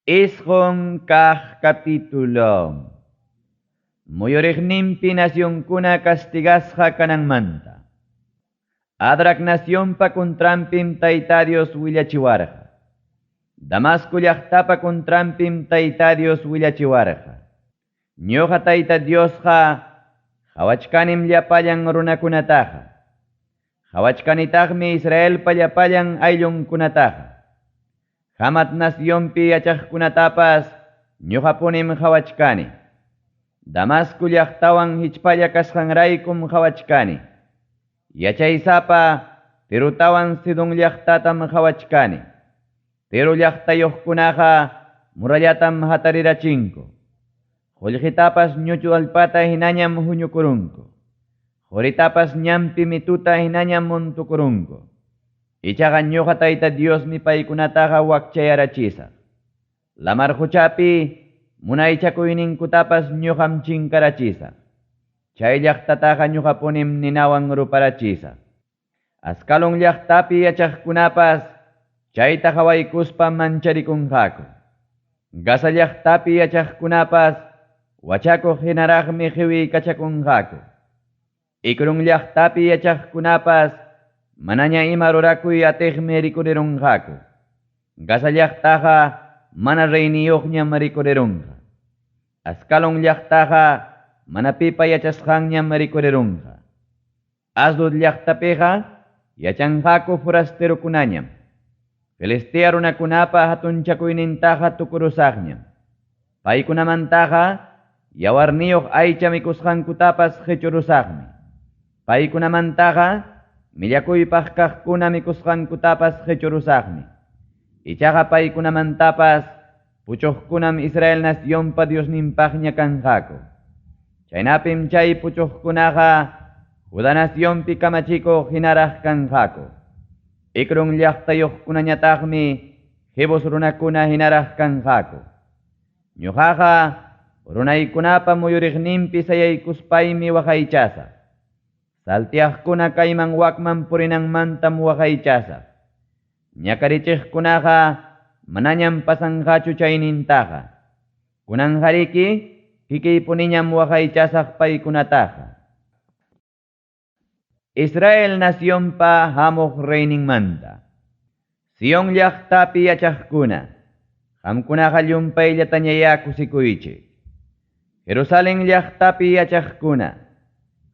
Isqun kaq capítulo. Muyuriqninpi nacionkuna castigasqa kananmanta. Adrak nacionpa contrampim Tayta Dios willachiwarqa. Damasco llaqtapa contrampim Tayta Dios willachiwarqa. Ñuqa Tayta Diosqa hawachkanim llapallan runakunataqa. Hawachkanitaqmi Israelpa llapallan ayllunkunataqa. Hamat nacionpi yachaqkunatapas ñuqapunim hawachkani. Damasco llaqtawan hichpalla kasqanraykum hawachkani. Yachaysapa Tirutawan Sidon llaqtatam hawachkani. Tiru llaqtayuqkunaqa murallatam hatarirachinku. Qullqitapas ñuchu allpata hinañam huñukurunku. Quritapas ñampi mituta hinañam montukurunku. Ichaqa ñuqa Tayta Diosmi paykunataqa wakchayarachisa. Lamar huchapi munaychakuyninkutapas ñuqam chinkarachisa. Chay llaqtataqa ñuqapunim ninawan ruparachisa. Askalun llaqtapi yachaqkunapas chayta hawaykuspa mancharikunqaku. Gasa llaqtapi yachaqkunapas wachakuq hinaraqmi hiwi kachakunqaku. Ikrun llaqtapi yachaqkunapas manaña ima rurakuy atiqmi rikurirunqaku. Gasa llaqtaqa mana reyniyuqñam rikurirunqa. Askalun llaqtaqa mana pipa yachasqanñam rikurirunqa. Asdod llaqtapiqa yachanqaku forasterukunañam. Filistia runakunapa hatunchakuynintaqa tukurusaqñam. Paykunamantaqa yawarniyuq aycha mikusqankutapas hichurusaqmi. Paykunamantaqa millakuypaq kaqkuna mikusqankutapas hichurusaqmi. Ichaqa paykunamantapas puchuqkunam Israel nacionpa Diosninpaqña kanqaku. Chaynapim chay puchuqkunaqa Juda nacionpi kamachikuq hinaraq kanqaku. Ikrun llaqtayuqkunañataqmi Jebus runakuna hinaraq kanqaku. Ñuqaqa runaykunapa muyuriqninpi sayaykuspaymi waqaychasa. Saltiaqkuna kayman wakman purinanmantam waqaychasa. Ñakarichiqkunaqa manañam pasanqachu chaynintaqa. Kunanqariki kikiypuniñam waqaychasaq paykunataqa. Israel nacionpa hamuq reyninmanta. Sion llaqtapi yachaqkuna. Qamkunaqa llumpayllatañaya kusikuychik. Jerusalén llaqtapi yachaqkuna.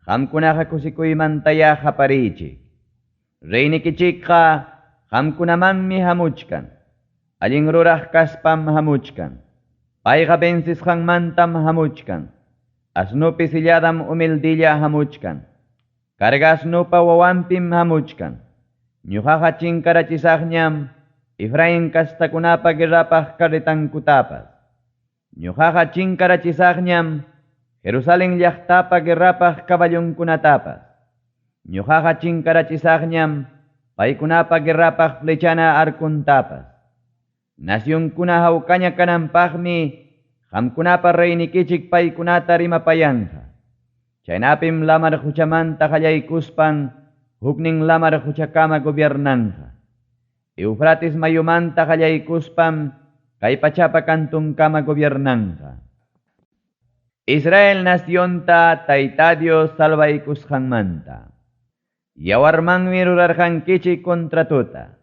Qamkunaqa kusikuymantaya haparichik. Reynikichikqa qamkunamanmi hamuchkan. Allin ruraq kaspam hamuchkan. Payqa vencisqanmantam hamuchkan. Asnupi silladam humildilla hamuchkan. Karga asnupa wawampim hamuchkan. Ñuqaqa chinkarachisaqñam Efraín kastakunapa guerrapaq karritankutapas. Ñuqaqa chinkarachisaqñam Jerusalén llaqtapa guerrapaq kaballunkunatapas. Ñuqaqa chinkarachisaqñam paykunapa guerrapaq flechana arkuntapas. Nacionkuna hawkaña kananpaqmi qamkunapa reynikichik paykunata rimapayanqa. Chaynapim lamar huchamanta qallaykuspan huknin lamar huchakama gobiernanqa. Eufrates mayumanta qallaykuspam kay pachapa kantunkama gobiernanqa. Israel nacionta Tayta Dios salvaykusqanmanta. Yawarmanmi rurarqankichik kontratuta.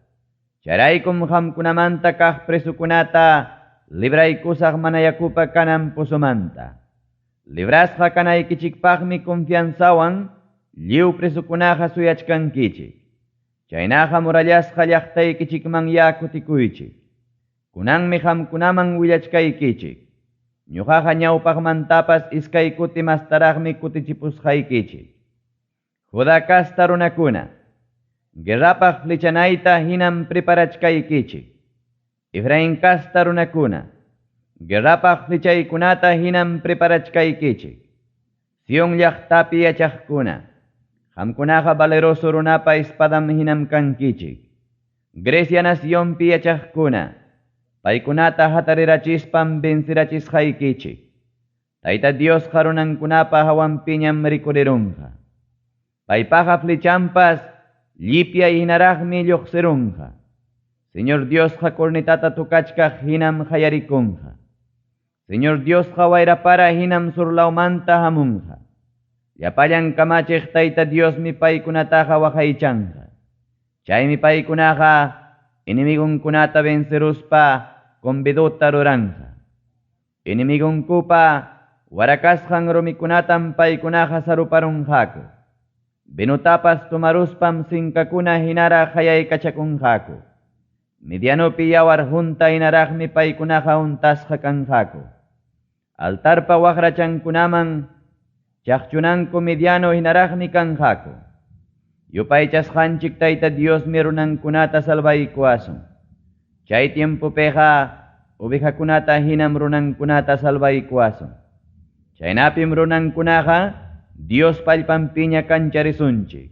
Charaykum qamkunamanta kaq presukunata libraykusaq manayakupa kanan pusumanta. Librasqa kanaykichikpaqmi confianzawan lliw presukunaqa suyachkankichik. Chaynaqa murallasqa llaqtaykichikman ya kutikuychik. Kunanmi qamkunaman willachkaykichik. Ñuqaqa ñawpaqmantapas iskay kuti mastaraqmi kutichipusqaykichik. Juda kasta runakuna, guerrapaq flechanayta hinam preparachkaykichik. Efraín kasta runakuna, guerrapaq flechaykunata hinam preparachkaykichik. Sion llaqtapi yachaqkuna, qamkunaqa valeroso runapa espadam hinam kankichik. Grecia nacionpi yachaqkuna, paykunata hatarirachispan vencirachisqaykichik. Tayta Dios runankunapa hawampiñam rikurirunqa. Paypaqa flechanpas llipya hinaraqmi lluqsirunqa. Señor Dios cornitata tukachka hinam hayarikunja. Señor Dios waira para hinam surlaumanta hamunja. Yapayan kamachik tayta Dios mi paykunataja wajaichanja. Chay mi paykunaja inimigunkunata venceruspa conviduta ruranja. Inimigunkuppa warakasjan rumikunatam paykunaja saruparunjaku. Binutapas tumaruspam sinkakuna hinara hayaykachakunjaku. Midianupi yawar junta inarajmi paykunaja untasja kanjaku. Altarpa waqrachankunaman chaqchunanku midiano hinarajmi kanjaku. Yupaychasqanchik tayta Dios mi runankunata salvaykuasun. Chay tiempopeja ovejakunata hinam runankunata salvaykuasun. Chaynapim runankunaja Dios pallpampiña kancharisunchik.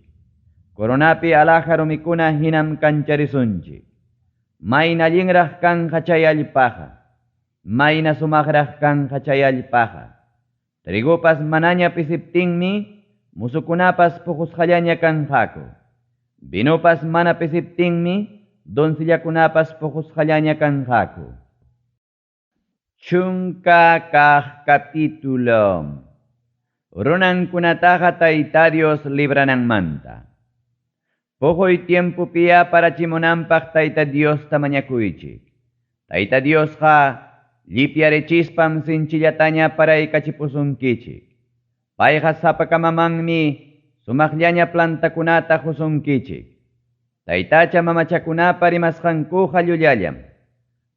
Coronapi alaja rumikuna hinam kancharisunchik. Mayna llinraj kanja chay allpaja. Mayna sumaqraj kanja chay allpaja. Trigupas manaña pisiptinmi musukunapas puqusqallaña kanjaku. Vinupas mana pisiptinmi doncillakunapas puqusqallaña kanjaku. Chunka kaq capítulo. Runankunataja tayta Dios librananmanta. Puquy tiempo pia para chimonanpaq tayta Dios tamañakuychik. Tayta Dios llipyarechispam sinchillataña paraykachipusunkichik. Payqa sapakamamangmi sumaqllaña plantakunata husunkichik. Taytacha mamachakunapa rimasqankuqa llullallam.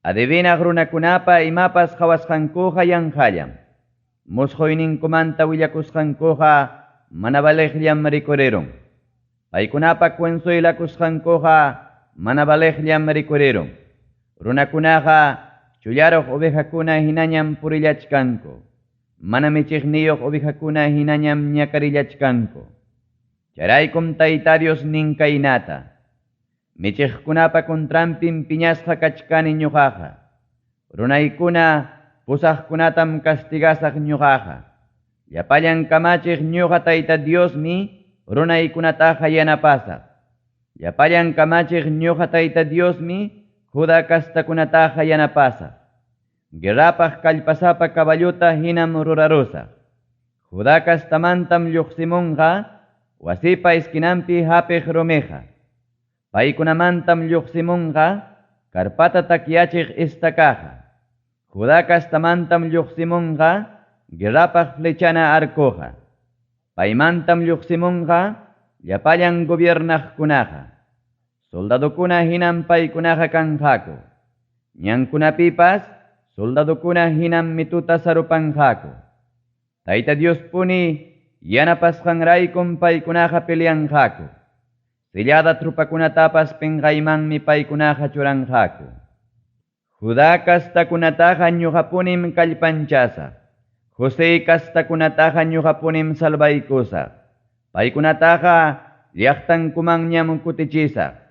Adivinaq runakunapa imapas qhawasqankuqa yanqallam. Musquyninkumanta willakusqankuqa mana baleqllam rikurirun. Paykunapa consuelakusqankuqa mana baleqllam rikurirun. Runakunaqa chullaruq ovejakuna hinañam purillachkanku. Mana michiqniyuq ovejakuna hinañam ñakarillachkanku. Charaykum tayta Dios nin kaynata. Michiqkunapa contrampim piñasqa kachkani ñuqaqa. Runaykuna pusaqkunatam castigasaq ñuqaqa. Llapallan kamachiq ñuqa tayta Diosmi runaykunataqa yanapasaq. Llapallan kamachiq ñuqa tayta Diosmi Juda kastakunataqa yanapasaq. Guerrapaq kallpasapa caballuta hinam rurarusaq. Juda kastamantam lluqsimunqa wasipa iskinanpi hapiq rumiqa. Paykunamantam lluqsimunqa karpata takyachiq istakaqa. Juda kastamantam lluqsimunqa guerrapaq flechana arkuqa. Paymantam lluqsimunqa llapallan gobiernaqkunaqa. Soldadukuna hinam paykunaqa kanjaku. Ñankunapipas soldadukuna hinam mituta sarupanjaku. Tayta Dios puni yanapasqanraykum paykunaqa peleanjaku. Sillada trupakunatapas pinqaymanmi paykunaqa churanjaku. Juda kastakunataqa ñuqapunim kallpanchasaq. José kastakunataqa ñuqapunim salvaykusaq. Paykunataqa llaqtankumanñam kutichisaq.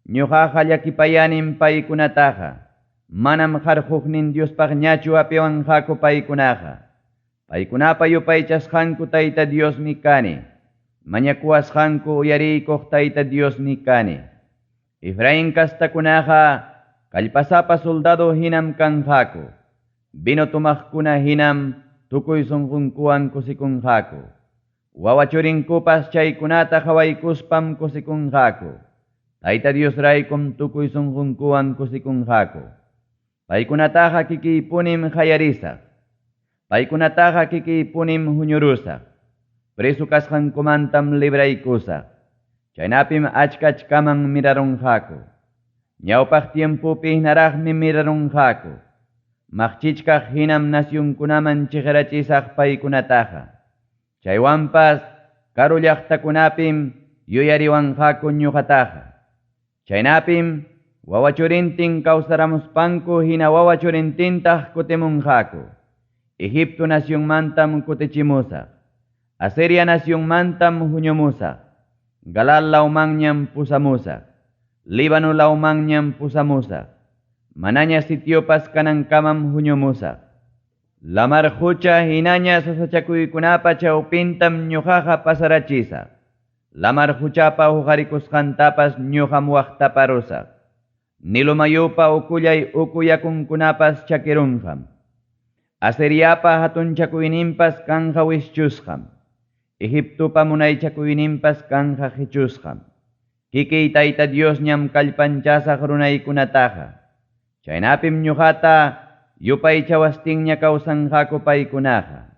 Ñuqaqa llakipayanim paykunataqa. Manam qarhuqnin Diospaqñachu apiwanjaku paykunaqa. Paykunapa yupaychasqanku tayta Diosmi kani. Mañakuasqanku uyariykuq tayta Diosmi kani. Efraín kastakunaqa kallpasapa soldado hinam kanjaku. Vino tumaqkuna hinam tukuy sunqunkuwan kusikunjaku. Wawachurinkupas chaykunata hawaykuspam kusikunjaku. Tayta Dios raykum tukuy sunqunkuwan kusikunjaku. Paykunataqa kikiypunim hayarisaq. Paykunataqa kikiypunim huñurusaq. Preso kasqankumantam libraykusaq. Chaynapim achkachkaman mirarunjaku. Ñawpaq tiempopi hinaraqmi mirarunjaku. Maqchichkaq hinam nasyunkunaman chiqrachisaq paykunataqa. Chaywanpas karu llaqtakunapim yuyariwanjaku ñuqataqa. Chaynapim wawachurintin kawsaramuspanku hina wawachurintintaq kutimunjaku. Egipto nacionmantam kutichimusaq. Asiria nacionmantam huñumusaq. Galal laumanñam pusamusaq. Líbano laumanñam pusamusaq. Manaña sitiopas kanankamam huñumusaq. Lamar hucha hinaña sasachakuykunapa chawpintam ñuqaqa pasarachisaq. Lamar huchapa hukarikusqantapas ñuqam waqtaparusaq. Nilumayupa ukullay ukuyakunkunapas chakirunqam. Asiriapa hatun chakuyninpas kanja wischusqam. Egiptopa munay chakuyninpas kanja hichusqam. Kiki Tayta Dios ñam kallpanchasaq runaykunataqa. Chaynapim ñuqata yupay chawastinña kawsanqaku paykunaqa.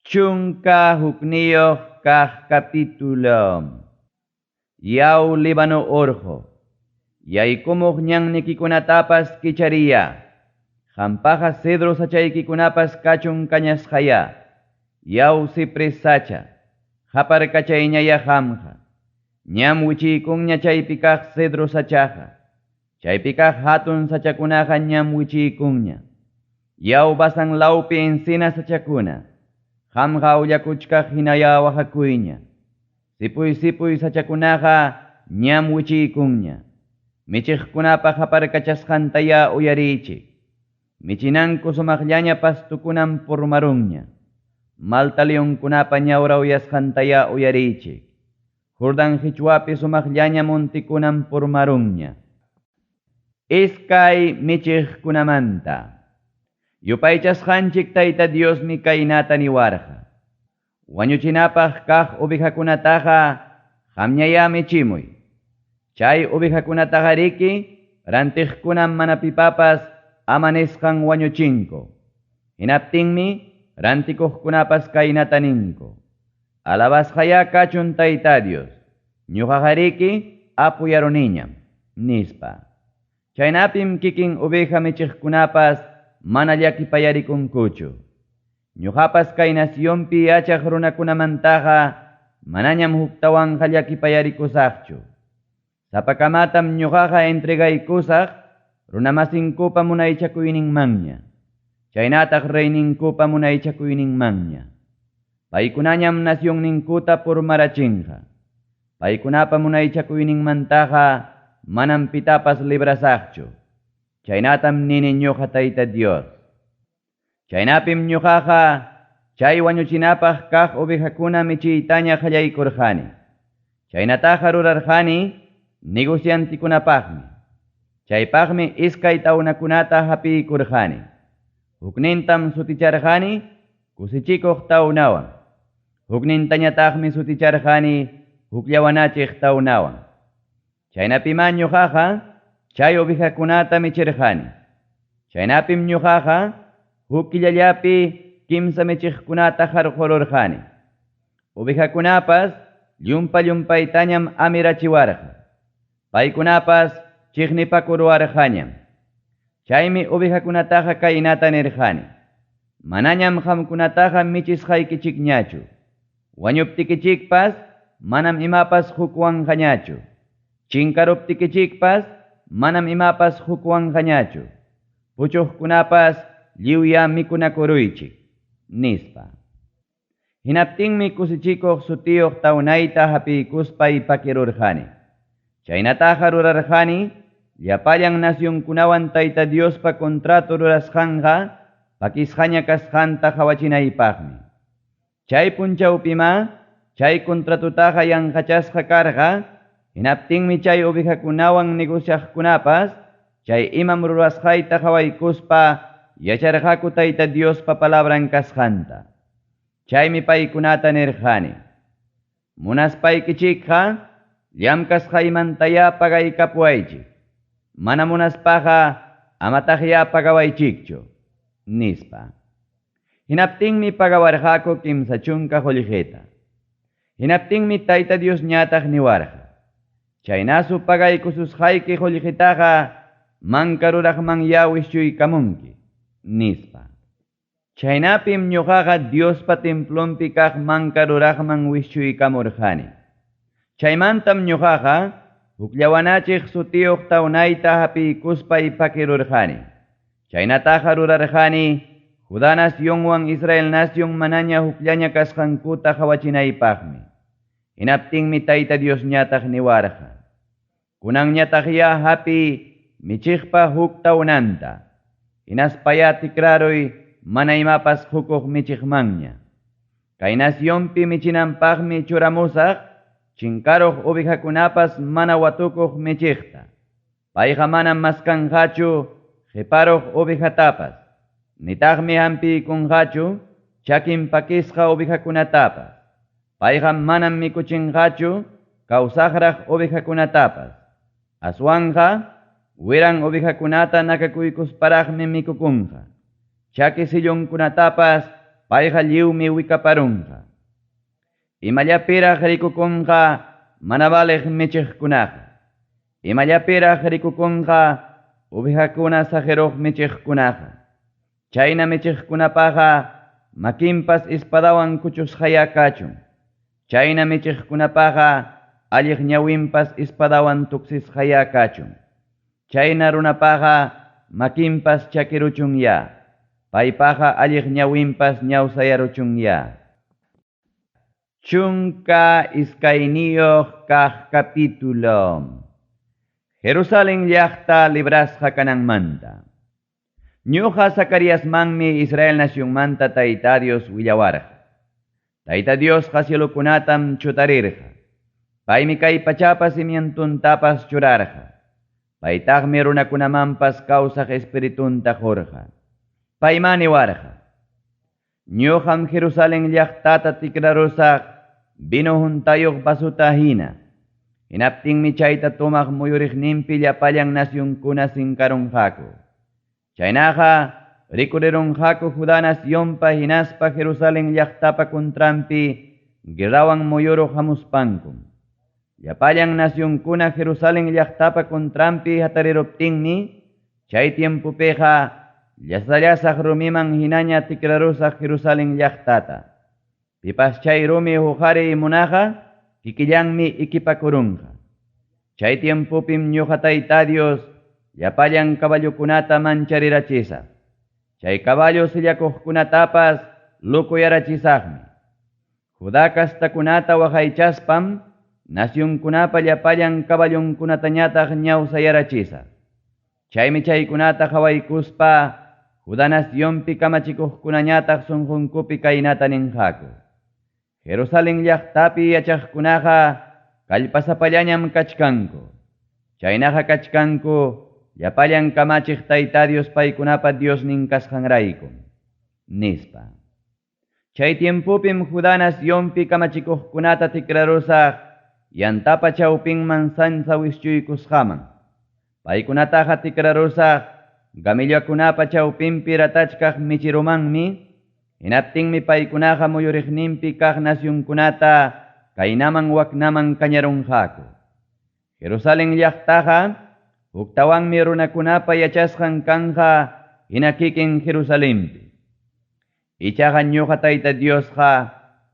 Chunka hukniyuq kaq capítulo. Yaw Líbano urqu. Yaykumuq ñannikikunatapas kichariya. Qampaqa cedro sachaykikunapas kachun kañasqaya. Yaw cipres sacha. Qaparkachayñaya qamqa. Ñam wichiykunña chaypi kaq cedro sachaqa. Chaypi kaq hatun sachakunaqa ñam wichiykunña. Yaw basan lawpi encina sachakuna. Qamqa ullakuchkaq hinaya waqakuyña. Sipuy sachakunaqa ñam wichiykunña. Michiqkunapa qaparkachasqantaya uyarichik. Michinanku sumaqllaña pastukunan purmarunña. Malta leonkunapa ñawra uyasqantaya uyarichik. Jordan hichwapi sumaqllaña montikunan purmarunña. Iskay michiqkunamanta. Yupaychasqanchik Tayta Diosmi kaynata niwarqa. Wañuchinapaq kaq ovejakunataqa qamñaya michimuy. Chay ovejakunataqa riki rantiqkunan mana pipapas amanisqan wañuchinku. Hinaptinmi rantikuqkunapas kaynata ninku. Alabasqaya kachun Tayta Dios. Ñuqaqa riki apuyaruniñam nispa. Chaynapim kikin oveja michiqkunapas mana llakipayarikunkuchu. Ñuqapas kay nacionpi yachaq runakunamantaqa manañam huktawanqa llakipayarikusaqchu. Sapakamatam ñuqaqa entregaykusaq runamasinkupa munaychakuyninmanña. Chaynataq reyninkupa munaychakuyninmanña. Paykunañam nacionninkuta purmarachinqa. Paykunapa munaychakuyninmantaqa manam pitapas librasaqchu. Chaynatam nini ñuqa Tayta Dios. Chaynapim ñuqaqa chay wañuchinapaq kaq ovejakuna michiytaña qallaykurqani. Chaynataqa rurarqani negociantikunapaqmi. Chaypaqmi iskay tawnakunata hapiykurqani. Huknintam suticharqani kusichikuq tawnawan. Huknintañataqmi suticharqani hukllawanachiq tawnawan. Chaynapima ñuqaqa chay ovejakunata michirqani. Chaynapim ñuqaqa huk killallapi kimsa michiqkunata qarqururqani. Ovejakunapas llumpaytañam amirachiwarqa. Paykunapas chiqnipakurwarqañam. Chaymi ovejakunataqa kaynata nirqani. Manañam qamkunataqa michisqaykichikñachu. Wañuptikichikpas manam imapas hukwanqañachu. Chinkaruptikichikpas manam imapas hukwanqañachu. Puchuqkunapas lliwya mikunakuruychik nispa. Hinaptinmi kusichikuq sutiyuq tawnayta hapiykuspa ipakirurqani. Chaynataqa rurarqani llapallan nacionkunawan Tayta Diospa kontratu rurasqanqa pakisqaña kasqanta qhawachinaypaqmi. Chay punchawpima chay kontratutaqa yanqachasqa karqa. Hinaptinmi chay ovejakunawan negociaqkunapas chay imam rurasqayta qhawaykuspa yacharqaku Tayta Diospa palabran kasqanta. Chaymi paykunata nirqani. Munaspaykichikqa llamkasqaymantaya pagaykapuaychik. Mana munaspaqa amataqya pagawaychikchu nispa. Hinaptinmi pagawarqaku kimsa chunka qullqita. Hinaptinmi Tayta Dios ñataq niwarqa. Chaynasu pagaykususqayki qullqitaqa mankaruraqman wisuykamunki nispa. Chaynapim ñuqaqa Diospa templompi kaq mankaruraqman wisuykamurqani. Chaymantam ñuqaqa hukllawanachiq sutiyuq tawnayta hapiykuspa ipakirurqani. Chaynataqa rurarqani Judá nacionwan Israel nación manaña hukllaña kasqankuta qhawachinaypaqmi. Hinaptinmi Tayta Dios ñataq niwarqa. Kunanñataqya hapi michiqpa huk tawnanta. Hinaspaya tikraruy mana imapas hukuq michiqmanña. Kay nacionpi michinanpaqmi churamusaq chinkaruq ovejakunapas mana watukuq michiqta. Payqa manam maskanqachu qiparuq ovejatapas, nitaqmi hampikunqachu chakin pakisqa ovejakunatapas. Payqa manam mikuchinqachu kawsaqraq ovejakunatapas. Aswanqa wiran ovejakunata nakakuykusparaqmi mikukunqa. Chaki sillunkunatapas payqa lliwmi wikaparunqa. Imallapiraq rikukunqa mana valeq michiqkunaqa. Imallapiraq rikukunqa ovejakuna sajeruq michiqkunaqa. Chayna michiqkunapaqa makinpas ispadawan kuchusqaya kachun. Chayna michiqkunapaqa alliq ñawinpas ispadawan tuksisqaya kachun. Chayna runapaqa makinpas chakiruchunya. Paypaqa alliq ñawinpas ñawsayaruchunya. Chunka iskayniyuq kaq capítulo. Jerusalén llaqta librasqa kananmanta. Ñuqa Zacariasmanmi Israel nacionmanta Tayta Dios willawarqa. Tayta Diosqa cielukunatam chutarirqa. Paymi kay pachapa simientuntapas churarqa. Paytaqmi runakunamanpas kawsaq espiritunta qurqa. Paymani warqa. Ñuqam Jerusalén llaqtata tikrarusaq vino juntayuq basuta hina. Hinaptinmi chayta tumaq muyuriqninpi llapallan nacionkuna sinkarunqaku. Chaynaqa rikurirunqaku Judá nacionpa hinaspa Jerusalén llaqtapa kuntranpi guerrawan muyuruq hamuspankum. Llapallan nacionkuna Jerusalén llaqtapa kuntranpi hatariruptinmi chay tiempupiqa llasaq rumiman hinaña tikrarusaq Jerusalén llaqtata. Pipas chay rumi hukari munaqa kikillanmi ikipakurunqa. Chay tiempupim ñuqa Tayta Dios llapallan caballukunata mancharirachisaq. Chay caballo sillakuqkunatapas lukuyarachisaqmi. Judá castakunata waqaychaspam nacionkunapa llapallan caballunkunatañataq ñawsayarachisaq. Chaymi chaykunata qhawaykuspa Judá nacionpi kamachikuqkunañataq sunqunkupi kaynata ninqaku. Jerusalén llaqtapi yachaqkunaqa kallpasapallañam kachkanku. Chaynaqa kachkanku llapallan kamachiq Tayta Dios paykunapa Diosnin kasqanraykum, nispa. Chay tiempupim Judá nacionpi kamachikuqkunata tikrarusaq yantapa chawpinman sansa wischuykusqaman. Paykunataqa tikrarusaq gamillakunapa chawpinpi ratachkaq michirumanmi. Hinaptinmi paykunaqa muyuriqninpi kaq nacionkunata kaynaman waknaman kañarunqaku. Jerusalén llaqtaqa uktawanmi runakunapa yachasqan kanqa hina kikin Jerusalénpi. Ichaqa ñuqa Tayta Diosqa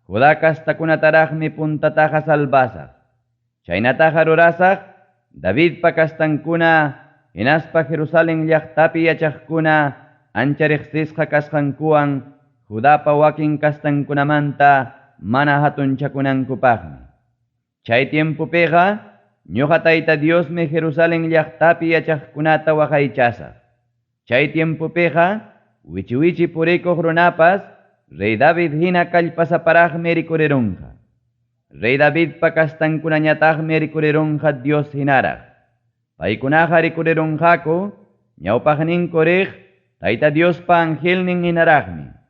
Judá castakunataraqmi puntataqa salbasaq. Chaynataqa rurasaq Davidpa castankuna hinaspa Jerusalén llaqtapi yachaqkuna ancha riqsisqa kasqankuwan Judapa wakin kastankunamanta mana hatunchakunankupaqmi. Chay tiempupiqa ñuqa Tayta Diosmi Jerusalén llaqtapi yachaqkunata waqaychasaq. Chay tiempupiqa wichi purikuq runapas Rey David hina kallpasaparaqmi rikurirunqa. Rey Davidpa kastankunañataqmi rikurirunqa Dios hinaraq. Paykunaqa rikurirunqaku ñawpaqninku riq Tayta Diospa angelnin hinaraqmi.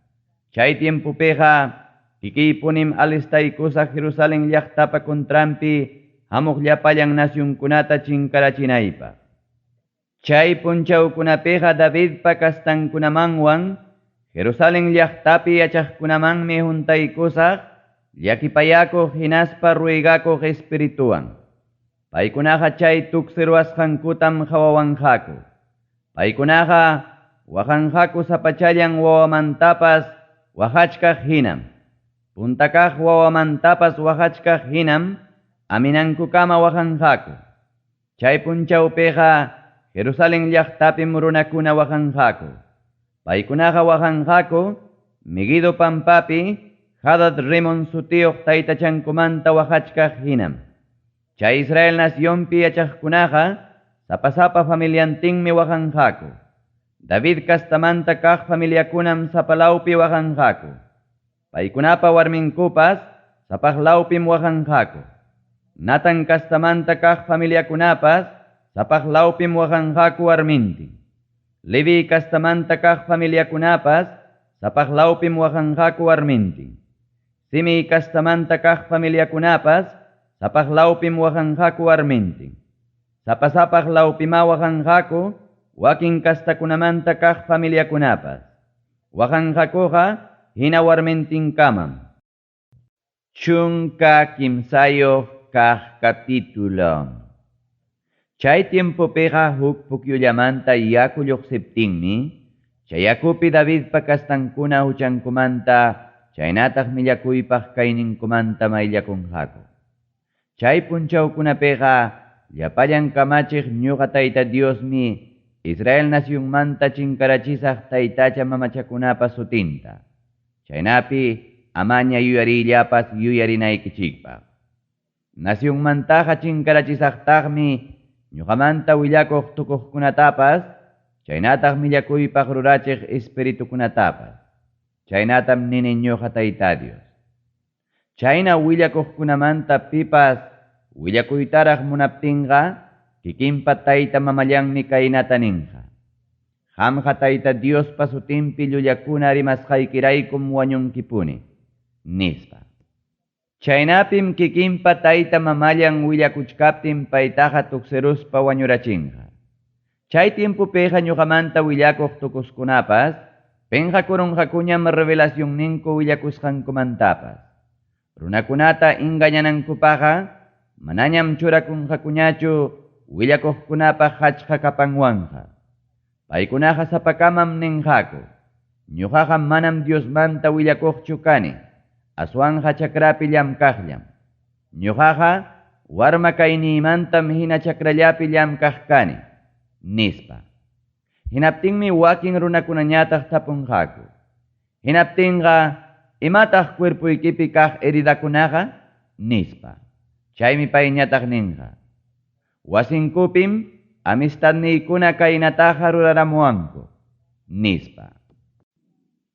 Chay tiempupiqa kikiypunim alistaykusaq Jerusalén llaqtapa kuntranpi hamuq llapallan nacionkunata chinkarachinaypaq. Chay punchawkunapiqa Davidpa kastankunamanwan Jerusalén llaqtapi yachaqkunamanmi juntaykusaq llakipayakuq hinaspa ruigakuq espirituwan. Paykunaqa chay tuksiruasqankutam hawawanqaku. Paykunaqa waqanqaku sapachallan wawamantapas waqachkaq hinam. Puntakaq wawamantapas waqachkaq hinam aminankukama waqanqaku. Chay punchawpiqa Jerusalén llaqtapim runakuna waqanqaku. Paykunaqa waqanqaku Megido pampapi Hadad Rimon sutiyuq taytachankumanta waqachkaq hinam. Chay Israel nacionpi yachaqkunaqa sapasapa familiantinmi waqanqaku. David kastamanta kaq familiakunam sapalawpi waqanqaku. Paykunapa warminkupas sapaqlawpim waqanqaku. Natan kastamanta kaq familiakunapas sapaklaupim wakanqaku warmintin. Levi kastamanta kaq familiakunapas, sapaklaupim wakanqaku warmintin. Simi kastamanta kaq familiakunapas, sapaklaupim wakanqaku warmintin. Sapaklaupima wakanqaku, wakin kastakunamanta kaq familiakunapas. Wakanqakuqa hina warmintin kamam. Chunka kimsayoq kaq capítulo. Chay tiempo peja huk pukyullamanta yaku lluqsiptinmi, chay yakupi David pakastankuna huchankumanta, chaynataq millakuypaq kayninkumanta mayllakunqaku. Chay punchawkunapiqa llapallan kamachiq ñuqa Tayta Diosmi Israel nacionmanta chinkarachisaq taytacha mamachakunapa sutinta. Chaynapi amaña yuyarillapas yuyarinaykichikpaq. Nacionmantaqa chinkarachisaqtaqmi ñuqamanta willakuq tukuqkunatapas, chaynataq millakuypaq rurachiq espiritukunatapas. Chaynatam nini ñuqa Tayta Dios. Chayna willakuqkunamanta pipas willakuytaraq munaptinqa, kikinpa Tayta mamallanmi kaynata ninqa. Qamqa Tayta Diospa sutinpi llullakuna rimasqaykiraykum wañunkipuni, nispa. Chaynapim kikinpa Tayta mamallan willakuchkaptin paytaqa tuksiruspa wañurachinqa. Chay tiempopiqa ñuqamanta willakuq tukuskunapas, penqakurunqakuñam revelación ninku willakusqankumantapas. Runakunata engañanankupaqa, manañam churakunqakuñachu willakuqkunapaq hachqa kapanwanqa. Paykunaqa sapakamam ninqaku, ñuqaqa manam Diosmanta willakuqchu kani, aswanqa chakrapi llamkaqllam. Ñuqaqa warma kayniymantam hina chakrallapi llamkaq kani, nispa. Hinaptinmi wakin runakunañataq tapunqaku. Hinaptinqa imataq cuerpuykipi kaq heridakunaqa, nispa. Chaymi payñataq ninqa. Wasinkupim amistadniykuna kaynataqa ruraramuwanku, nispa.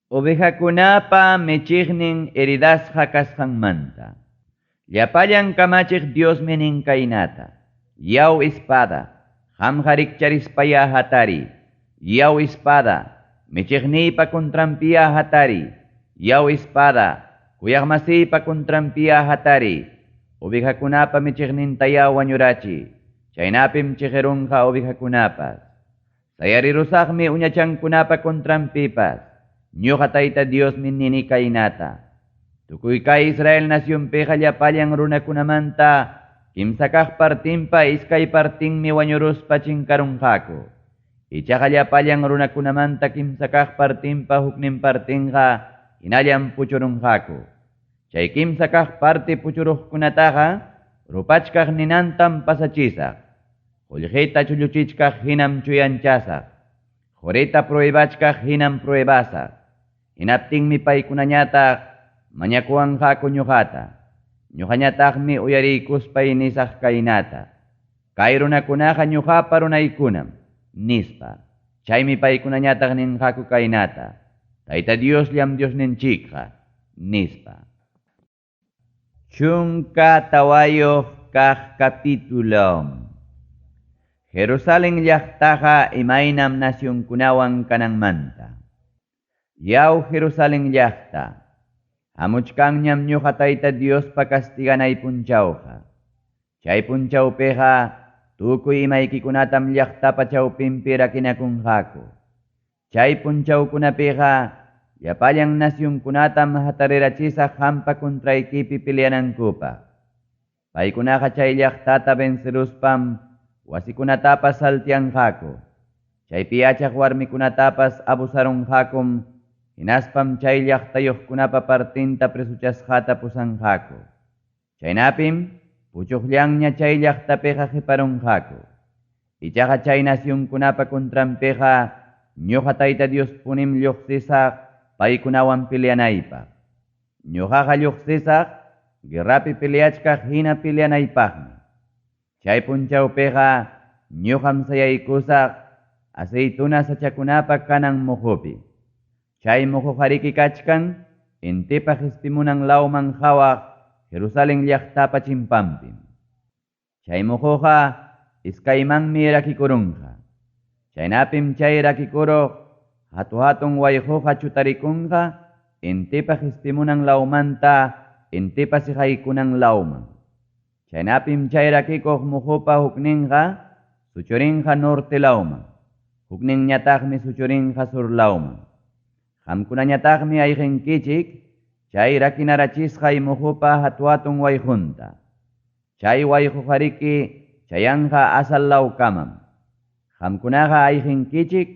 Ovejakunapa michiqnin heridasqa kasqanmanta. Llapallan kamachiq Diosmi nin kaynata. Yaw espada, qamqa rikcharispaya hatari. Yaw espada, michiqniypa kontrampiya hatari. Yaw espada, kuyaqmasiypa kontrampiya hatari. Ovejakunapa michiqnintaya wañurachi. Chaynapim chiqirunqa ovejakunapas. Sayarirusaqmi uñachankunapa kontrampipas. Ñuqa Tayta Diosmi nini kaynata. Tukuy kay Israel nacionpiqa llapallan runakunamanta kimsa kaq partinpa iskay partinmi wañuruspa chinkarunqaku. Ichaqa llapallan runakunamanta kimsa kaq partinpa huknin partinqa hinallan puchurunqaku. Chay kimsa kaq parti puchuruqkunataqa rupachkaq ninantam pasachisaq. Qullqita chulluchichkaq hinam chuyanchasaq. Qurita pruebachkaq hinam pruebasaq. Hinaptinmi paykunañataq mañakuwanqaku ñuqata. Ñuqañataqmi uyariykuspay nisaq kaynata. Kay runakunaqa ñuqapa runaykunam, nispa. Chaymi paykunañataq ninqaku kaynata. Tayta Diosllam Diosninchikqa, nispa. Chunka tawayoq kaq capítulo. Jerusalén llaqtaqa imaynam nacionkunawan kananmanta. Yaw Jerusalén llaqta, hamuchkanñam ñuqa Tayta Diospa castiganay punchawqa. Chay punchawpiqa tukuy imaykikunatam llaqtapa chawpinpi rakinakunqaku. Chay punchawkunapiqa llapallan nacionkunatam hatarirachisaq hampa kontraykipi peleanankupaq. Paykunaqa chay llaqtata venceruspam wasikunatapas saltianqaku. Chaypi achaq warmikunatapas abusarunqakum, hinaspam chay llaqtayuqkunapa partinta presuchasqata pusanqaku. Chaynapim puchuqllanña chay llaqtapiqa qiparunqaku. Ichaqa chay nacionkunapa kontranpiqa ñuqa Tayta Diospunim lluqsisaq paykunawan peleanaypaq. Ñuqaqa lluqsisaq guerrapi peleachkaq hina peleanaypaqmi. Chay punchawpiqa ñuqam sayaykusaq aceituna sachakunapa kanan muhupi. Chay muhujariki kachkan intipaq ispimunan lawman hawaq Jerusalén llaqtapa chimpampim. Chay muhuqa iskaymanmi rakikurunqa. Chaynapim chay rakikuruq hatun wayquqa chutarikunqa intipa hispimunan lawmanta intipa sihaykunan lawman. Chaynapim chay rakikuq muhupa hukninqa suchurinqa norte lawman, hukninñataqmi suchurinqa sur lawman. Qamkunañataqmi ayqinkichik chay rakinarachisqay muhupa hatun wayqunta. Chay wayquqariki chayanqa asal lawkamam. Qamkunaqa ayqinkichik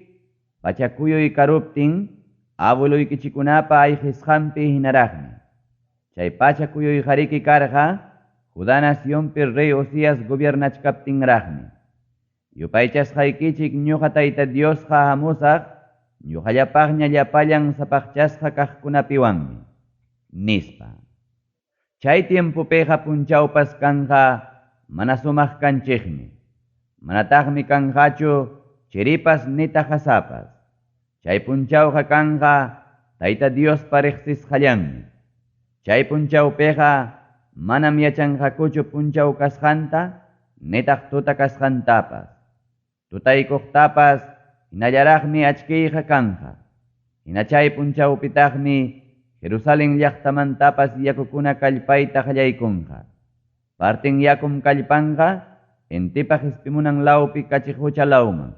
pachakuyuy karuptin abueluykichikunapa ayqisqanpi hinaraqmi. Chay pachakuyuy qariki karqa Judá nacionpi rey Osías gobiernachkaptinraqmi. Yupaychasqaykichik ñuqa Tayta Diosqa hamusaq ñuqallapaqña llapallan sapaqchasqa kaqkunapiwanmi, nispa. Chay tiempupiqa punchawpas kanqa mana sumaq kanchikmi. Manataqmi kanqachu chiripas nita hasapas. Chay punchawqa kanqa Tayta Diospa riqsisqallanmi. Chay punchawpiqa manam yachanqakuchu punchaw kasqanta nitaq tuta kasqantapas. Tutaykuqtapas hinallaraqmi achkiyqa kanqa. Hina chay punchawpitaqmi Jerusalén llaqtamantapas yakukuna kallpayta qallaykunqa. Partin yakum kallpanqa intipa hispimunan lawpi kachihucha lawman.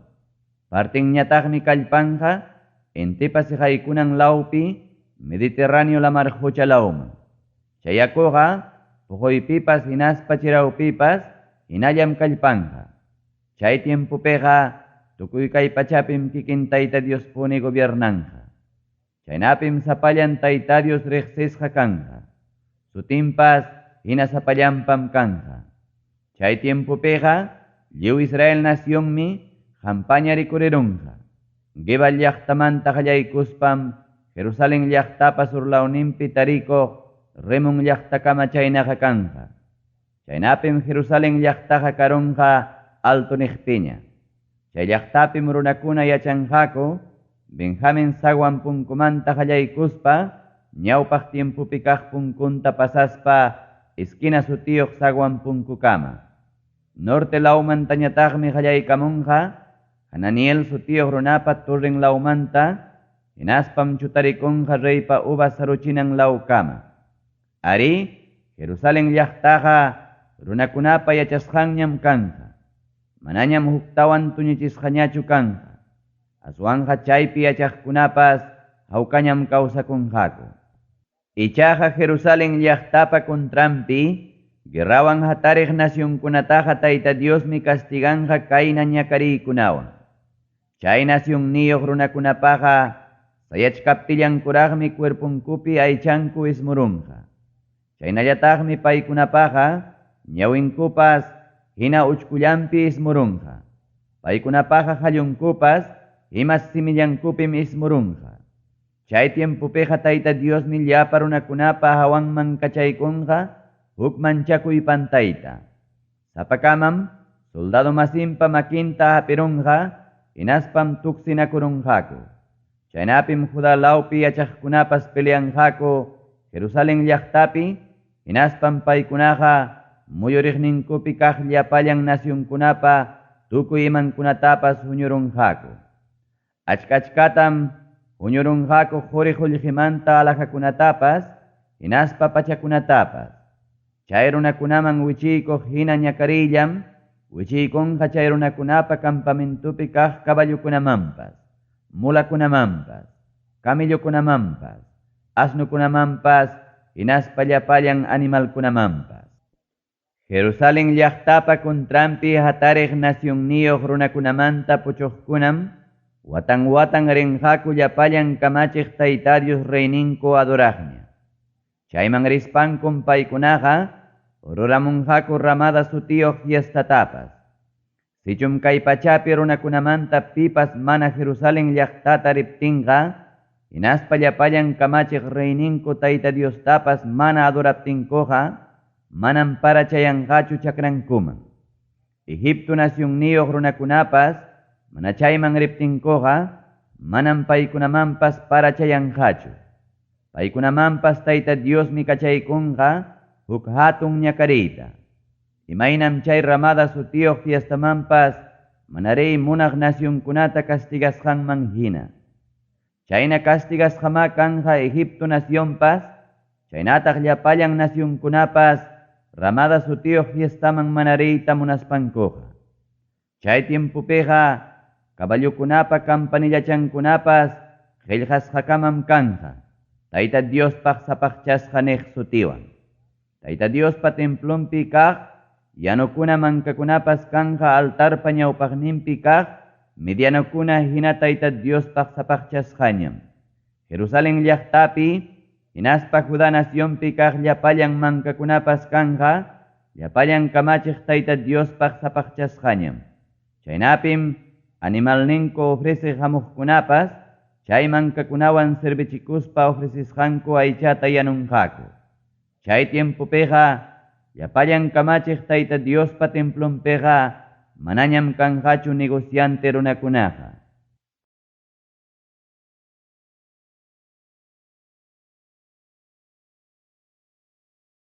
Partinñataqmi kallpanqa intipa sihaykunan lawpi Mediterráneo lamarhucha lawman. Chay yakuqa puquypipas hinaspa chirawpipas hinallam kallpanqa. Chay tiempupiqa tukuy kay pachapim kikin Tayta Diospuni gobiernanqa. Chaynapim sapallan Tayta Dios riqsisqa kanqa. Sutinpas hina sapallampam kanqa. Chay tiempupiqa lliw Israel nacionmi qampaña rikurirunqa. Gibal llaqtamanta qallaykuspam Jerusalén llaqtapa sur lawninpi tarikuq Remon llaqtakama chaynaqa kanqa. Chaynapim Jerusalén llaqtaqa karunqa alto niqpiña. Chay llaqtapim runakuna yachanqaku Benjamin sawan punkumanta qallaykuspa ñawpaq tiempupi kaq punkunta pasaspa esquina sutiyuq sawan punkukama. Norte lawmantañataqmi qallaykamunqa Hananiel sutiyuq runapa turrin lawmanta hinaspam chutarikunqa reypa uvas saruchinan lawkama. Ari, Jerusalén llaqtaqa runakunapa yachasqanñam kanqa. Manañam huktawan tuñichisqañachu kanqa. Aswanqa chaypi yachaqkunapas hawkañam kawsakunqaku. Ichaqa Jerusalén llaqtapa kontrampi guerrawan hatariq nacionkunataqa Tayta Diosmi castiganqa kayna ñakariykunawan. Chay nacionniyuq runakunapaqa sayachkaptillankuraqmi cuerpunkupi aychanku ismurunqa. Chaynallataqmi paykunapaqa ñawinkupas hina uchkullanpi ismurunqa. Paykunapaqa hallunkupas imas simillankupim ismurunqa. Chay tiempupiqa Tayta Diosmi llapa runakunapa hawanman kachaykunqa huk manchakuy pantayta. Sapakamam soldado masinpa makinta hapirunqa hinaspam tuksinakurunqaku. Chaynapim Judá lawpi yachaqkunapas peleanqaku Jerusalén llaqtapi hinaspam paykunaqa muyuriqninkupi kaq llapallan nacionkunapa tukuy imankunatapas huñurunqaku. Achkachkatam huñurunqaku quri qullqimanta alaqakunatapas hinaspa pachakunatapas. Chay runakunaman wichiykuq hina ñakarillam wichiykunqa chay runakunapa campamentupi kaq caballukunamanpas, mulakunamanpas, camillukunamanpas, asnukunamanpas hinaspa llapallan animalkunamanpas. Jerusalén llaqtapa kontrampi hatariq nacionniyuq runakunamanta puchuqkunam watan rinqaku llapallan kamachiq Tayta Dios reyninku adoraqña. Chayman rispankum paykunaqa ruramunqaku ramada sutiyuq fiestatapas. Sichum kay pachapi runakunamanta pipas mana Jerusalén llaqtata riptinqa hinaspa llapallan kamachiq reyninku Tayta Diostapas mana adoraptinkuqa manam parachayanqachu chakrankuman. Egipto nacionniyuq runakunapas mana chayman riptinkuqa manam paykunamanpas parachayanqachu. Paykunamanpas Tayta Diosmi kachaykunqa huk hatun ñakariyta. Imaynam chay ramada sutiyuq fiestamanpas manarey munaq nacionkunata castigasqanman hina. Chayna castigasqama kanja Egipto nacionpas, chaynataq llapallan nacionkunapas ramada sutiyuq fiestaman manareyta munaspankuqa. Chay tiempupiqa caballukunapa campanillachankunapas qillqasqakamam kanja, Tayta Diospaq sapaqchasqa niq sutiwan. Tayta Diospa templumpi kaq yanukuna mankakunapas kanja altarpa ñawpaqninpi kaq medianukuna hina Tayta Diospaq sapaqchasqañam. Jerusalén llaqtapi hinaspa Judá nacionpi kaq llapallan mankakunapas kanja llapallan kamachiq Tayta Diospaq sapaqchasqañam. Chaynapim animalninku ofreciq hamuqkunapas chay mankakunawan servichikuspa ofrecisqanku aychata yanunqaku. Chay tiempupiqa llapallan kamachiq Tayta Diospa templumpiqa manañam kanqachu negociante runakunaqa.